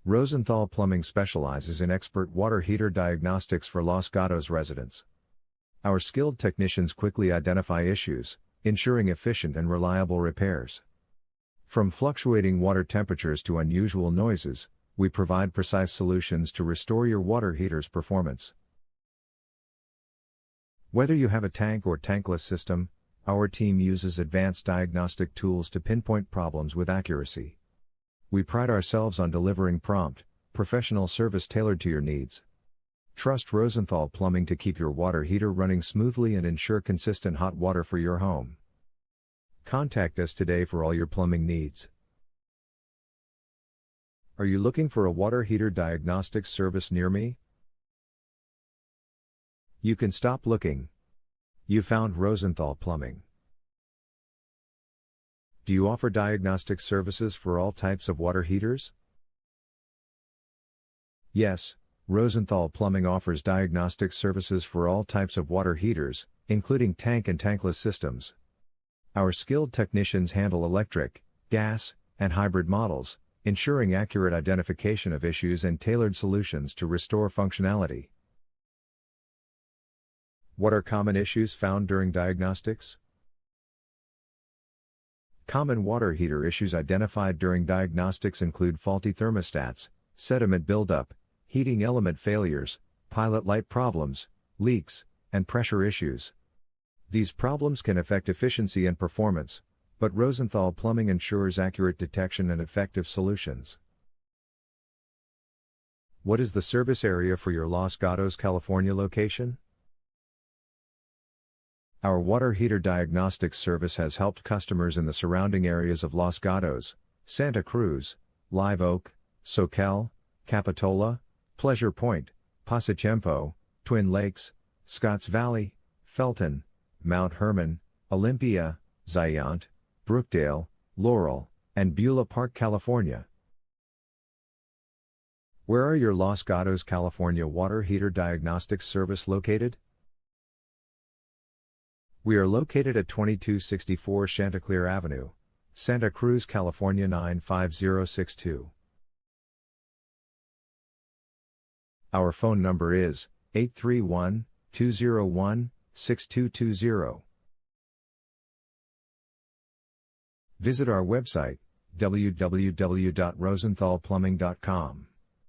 Rosenthal Plumbing specializes in expert water heater diagnostics for Los Gatos residents. Our skilled technicians quickly identify issues, ensuring efficient and reliable repairs. From fluctuating water temperatures to unusual noises, we provide precise solutions to restore your water heater's performance. Whether you have a tank or tankless system, our team uses advanced diagnostic tools to pinpoint problems with accuracy. We pride ourselves on delivering prompt, professional service tailored to your needs. Trust Rosenthal Plumbing to keep your water heater running smoothly and ensure consistent hot water for your home. Contact us today for all your plumbing needs. Are you looking for a water heater diagnostics service near me? You can stop looking. You found Rosenthal Plumbing. Do you offer diagnostic services for all types of water heaters? Yes, Rosenthal Plumbing offers diagnostic services for all types of water heaters, including tank and tankless systems. Our skilled technicians handle electric, gas, and hybrid models, ensuring accurate identification of issues and tailored solutions to restore functionality. What are common issues found during diagnostics? Common water heater issues identified during diagnostics include faulty thermostats, sediment buildup, heating element failures, pilot light problems, leaks, and pressure issues. These problems can affect efficiency and performance, but Rosenthal Plumbing ensures accurate detection and effective solutions. What is the service area for your Los Gatos, California location? Our water heater diagnostics service has helped customers in the surrounding areas of Los Gatos, Santa Cruz, Live Oak, Soquel, Capitola, Pleasure Point, Pasatiempo, Twin Lakes, Scotts Valley, Felton, Mount Hermon, Olympia, Ziont, Brookdale, Laurel, and Beulah Park, California. Where are your Los Gatos, California water heater diagnostics service located? We are located at 2264 Chanticleer Avenue, Santa Cruz, California 95062. Our phone number is 831-201-6220. Visit our website, www.rosenthalplumbing.com.